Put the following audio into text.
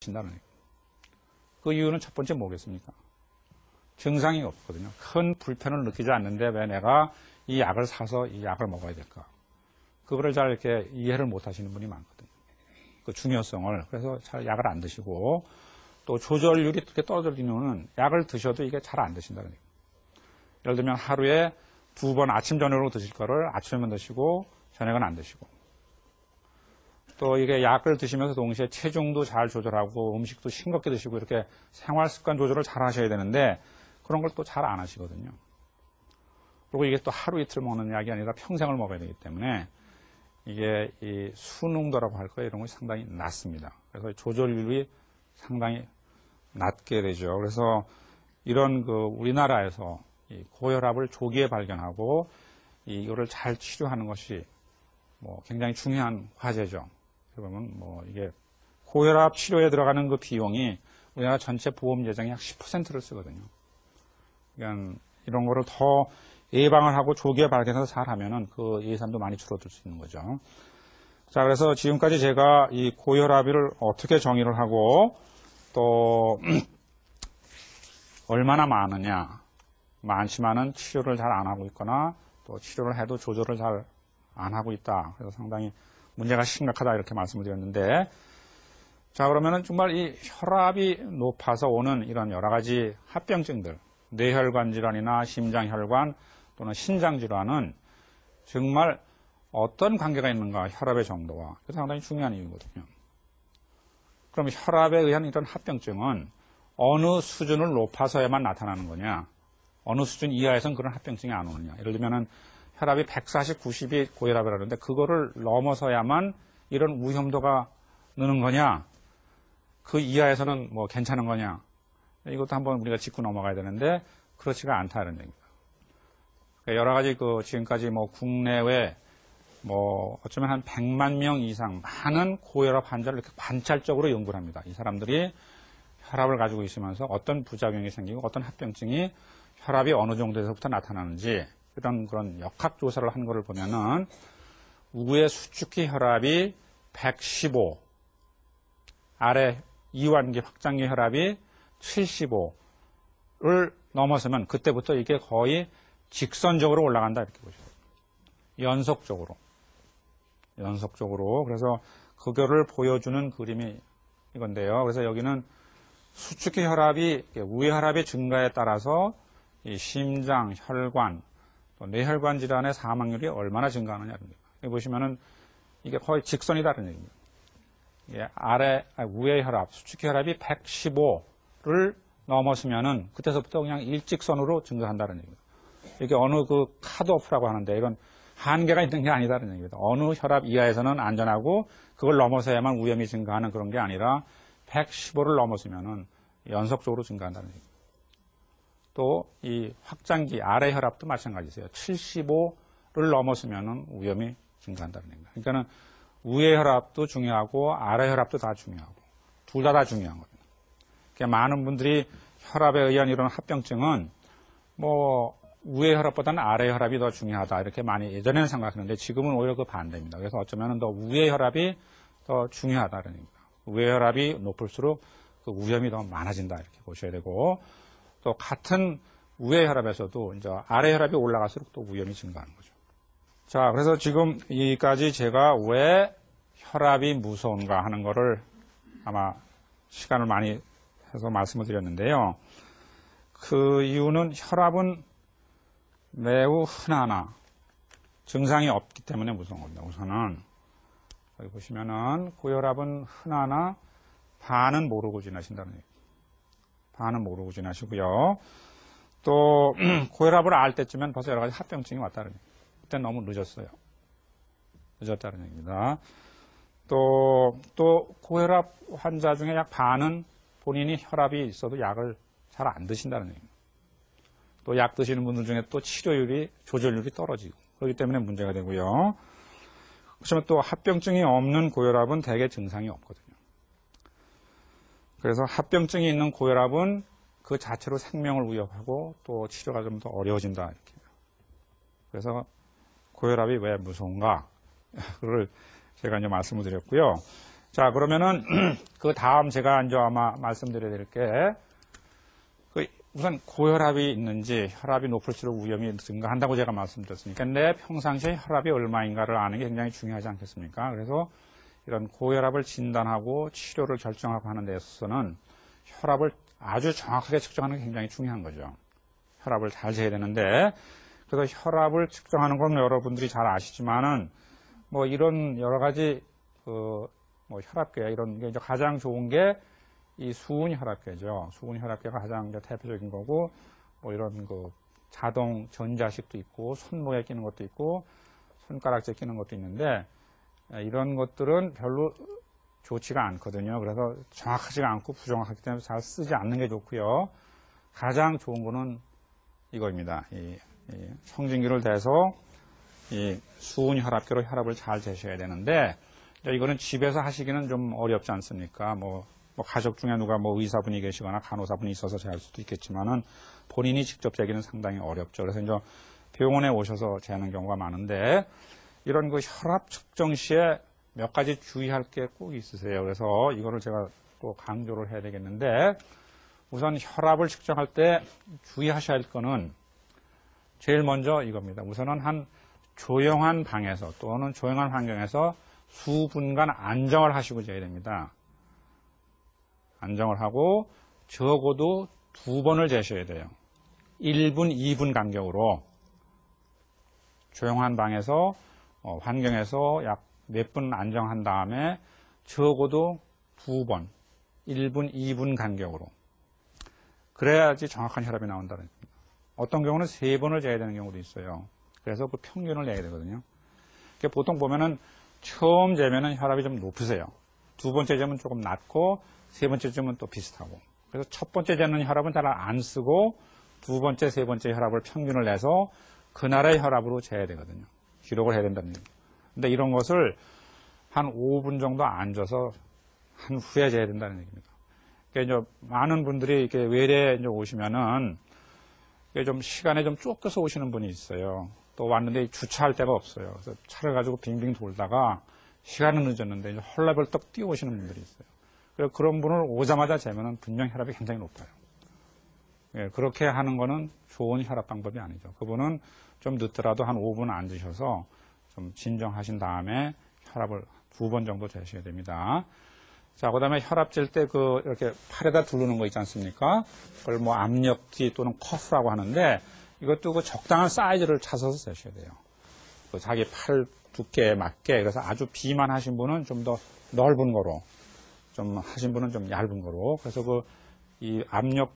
드신다는 얘기예요. 그 이유는 첫 번째 뭐겠습니까? 증상이 없거든요. 큰 불편을 느끼지 않는데 왜 내가 이 약을 사서 이 약을 먹어야 될까? 그거를 잘 이렇게 이해를 못 하시는 분이 많거든요. 그 중요성을. 그래서 잘 약을 안 드시고, 또 조절률이 이렇게 떨어지는 이유는 약을 드셔도 이게 잘 안 드신다는 얘기예요. 예를 들면 하루에 2번 아침, 저녁으로 드실 거를 아침에만 드시고 저녁은 안 드시고, 또 이게 약을 드시면서 동시에 체중도 잘 조절하고 음식도 싱겁게 드시고 이렇게 생활 습관 조절을 잘 하셔야 되는데 그런 걸 또 잘 안 하시거든요. 그리고 이게 또 하루 이틀 먹는 약이 아니라 평생을 먹어야 되기 때문에 이게 이 수능도라고 할 거예요. 이런 것이 상당히 낮습니다. 그래서 조절률이 상당히 낮게 되죠. 그래서 이런 그 우리나라에서 이 고혈압을 조기에 발견하고 이거를 잘 치료하는 것이 뭐 굉장히 중요한 과제죠. 그러면 뭐 이게 고혈압 치료에 들어가는 그 비용이 우리나라 전체 보험 재정의 약 10%를 쓰거든요. 그러니까 이런 거를 더 예방을 하고 조기에 발견해서 잘 하면은 그 예산도 많이 줄어들 수 있는 거죠. 자, 그래서 지금까지 제가 이 고혈압을 어떻게 정의를 하고 또 얼마나 많으냐, 많지만은 치료를 잘 안 하고 있거나 또 치료를 해도 조절을 잘 안 하고 있다. 그래서 상당히 문제가 심각하다 이렇게 말씀을 드렸는데, 자, 그러면은 정말 이 혈압이 높아서 오는 이런 여러 가지 합병증들, 뇌혈관 질환이나 심장혈관 또는 신장 질환은 정말 어떤 관계가 있는가, 혈압의 정도와. 그래서 상당히 중요한 이유거든요. 그럼 혈압에 의한 이런 합병증은 어느 수준을 높아서야만 나타나는 거냐, 어느 수준 이하에서는 그런 합병증이 안 오느냐. 예를 들면은 혈압이 140, 90이 고혈압이라는데 그거를 넘어서야만 이런 위험도가 느는 거냐, 그 이하에서는 뭐 괜찮은 거냐. 이것도 한번 우리가 짚고 넘어가야 되는데 그렇지가 않다는 얘기입니다. 그러니까 여러 가지 그 지금까지 뭐 국내외 뭐 어쩌면 한 100만 명 이상 많은 고혈압 환자를 이렇게 관찰적으로 연구를 합니다. 이 사람들이 혈압을 가지고 있으면서 어떤 부작용이 생기고 어떤 합병증이 혈압이 어느 정도에서부터 나타나는지 그런 역학조사를 한 거를 보면은 우의 수축기 혈압이 115, 아래 이완기 확장기 혈압이 75를 넘어서면 그때부터 이게 거의 직선적으로 올라간다 이렇게 보셔요. 연속적으로. 그래서 그거를 보여주는 그림이 이건데요. 그래서 여기는 수축기 혈압이 우의 혈압의 증가에 따라서 이 심장, 혈관, 또 뇌혈관 질환의 사망률이 얼마나 증가하느냐. 여기 보시면은 이게 거의 직선이다는 얘기입니다. 우의 혈압, 수축기 혈압이 115를 넘었으면은 그때서부터 그냥 일직선으로 증가한다는 얘기입니다. 이게 어느 그 컷오프라고 하는데 이건 한계가 있는 게 아니다는 얘기입니다. 어느 혈압 이하에서는 안전하고 그걸 넘어서야만 위험이 증가하는 그런 게 아니라 115를 넘었으면은 연속적으로 증가한다는 얘기입니다. 또 이 확장기 아래 혈압도 마찬가지세요. 75를 넘었으면은 위험이 증가한다는 얘기입니다. 그러니까는 우의 혈압도 중요하고 아래 혈압도 다 중요하고 둘 다 중요한 겁니다. 그러니까 많은 분들이 혈압에 의한 이런 합병증은 뭐 우의 혈압보다는 아래 혈압이 더 중요하다 이렇게 많이 예전에는 생각했는데 지금은 오히려 그 반대입니다. 그래서 어쩌면 더 우의 혈압이 더 중요하다는 얘기입니다. 우의 혈압이 높을수록 그 위험이 더 많아진다 이렇게 보셔야 되고, 또 같은 우의 혈압에서도 이제 아래 혈압이 올라갈수록 또 위험이 증가하는 거죠. 자, 그래서 지금 여기까지 제가 왜 혈압이 무서운가 하는 거를 아마 시간을 많이 해서 말씀을 드렸는데요. 그 이유는 혈압은 매우 흔하나 증상이 없기 때문에 무서운 겁니다. 우선은 여기 보시면은 고혈압은 흔하나 반은 모르고 지나신다는 얘기입니다. 반은 모르고 지나시고요. 또 고혈압을 알 때쯤엔 벌써 여러 가지 합병증이 왔다는 얘기입니다. 그때 너무 늦었다는 얘기입니다. 또 고혈압 환자 중에 약 반은 본인이 혈압이 있어도 약을 잘 안 드신다는 얘기입니다. 또 약 드시는 분들 중에 또 조절률이 떨어지고 그렇기 때문에 문제가 되고요. 그렇지만 또 합병증이 없는 고혈압은 대개 증상이 없거든요. 그래서 합병증이 있는 고혈압은 그 자체로 생명을 위협하고 또 치료가 좀 더 어려워진다 이렇게. 그래서 고혈압이 왜 무서운가? 그걸 제가 이제 말씀을 드렸고요. 자, 그러면은, 그 다음 제가 이제 아마 말씀드려야 될 게, 우선 고혈압이 있는지 혈압이 높을수록 위험이 증가한다고 제가 말씀드렸으니까 내 평상시에 혈압이 얼마인가를 아는 게 굉장히 중요하지 않겠습니까? 그래서 이런 고혈압을 진단하고 치료를 결정하고 하는 데 있어서는 혈압을 아주 정확하게 측정하는 게 굉장히 중요한 거죠. 혈압을 잘 재야 되는데, 그래서 혈압을 측정하는 건 여러분들이 잘 아시지만은 뭐 이런 여러 가지 뭐 혈압계 이런 게 이제 가장 좋은 게 이 수은 혈압계죠. 수은 혈압계가 가장 대표적인 거고, 뭐 이런 자동 전자식도 있고, 손목에 끼는 것도 있고, 손가락째 끼는 것도 있는데, 이런 것들은 별로 좋지가 않거든요. 그래서 정확하지가 않고 부정확하기 때문에 잘 쓰지 않는 게 좋고요. 가장 좋은 거는 이거입니다. 이 청진기를 대서 이 수은 혈압계로 혈압을 잘 재셔야 되는데, 이거는 집에서 하시기는 좀 어렵지 않습니까? 뭐 가족 중에 누가 뭐 의사분이 계시거나 간호사분이 있어서 재할 수도 있겠지만은 본인이 직접 재기는 상당히 어렵죠. 그래서 이제 병원에 오셔서 재는 경우가 많은데, 이런 혈압 측정 시에 몇 가지 주의할 게 꼭 있으세요. 그래서 이거를 제가 또 강조를 해야 되겠는데, 우선 혈압을 측정할 때 주의하셔야 할 거는 제일 먼저 이겁니다. 우선은 한 조용한 방에서 또는 조용한 환경에서 수분간 안정을 하시고 재야 됩니다. 안정을 하고 적어도 2번을 재셔야 돼요. 1분, 2분 간격으로 조용한 방에서 환경에서 약 몇 분 안정한 다음에 적어도 2번, 1분, 2분 간격으로. 그래야지 정확한 혈압이 나온다는 겁니다. 어떤 경우는 3번을 재야 되는 경우도 있어요. 그래서 그 평균을 내야 되거든요. 보통 보면은 처음 재면은 혈압이 좀 높으세요. 2번째 재면 조금 낮고 3번째 재면 또 비슷하고. 그래서 첫 번째 재는 혈압은 잘 안 쓰고 2번째, 3번째 혈압을 평균을 내서 그날의 혈압으로 재야 되거든요. 기록을 해야 된다는 얘기입니다. 근데 이런 것을 한 5분 정도 앉아서 한 후에 재야 된다는 얘기입니다. 그러니까 이제 많은 분들이 이렇게 외래에 이제 오시면은 좀 시간에 좀 쫓겨서 오시는 분이 있어요. 또 왔는데 주차할 데가 없어요. 그래서 차를 가지고 빙빙 돌다가 시간은 늦었는데 이제 헐레벌떡 뛰어오시는 분들이 있어요. 그래서 그런 분을 오자마자 재면은 분명 혈압이 굉장히 높아요. 예, 그렇게 하는 거는 좋은 혈압 방법이 아니죠. 그분은 좀 늦더라도 한 5분 앉으셔서 좀 진정하신 다음에 혈압을 2번 정도 재셔야 됩니다. 자, 그 다음에 혈압 잴 때 이렇게 팔에다 두르는 거 있지 않습니까? 그걸 뭐 압력지 또는 커프라고 하는데, 이것도 적당한 사이즈를 찾아서 재셔야 돼요. 자기 팔 두께에 맞게. 그래서 아주 비만하신 분은 좀 더 넓은 거로, 좀 하신 분은 좀 얇은 거로. 그래서 이 압력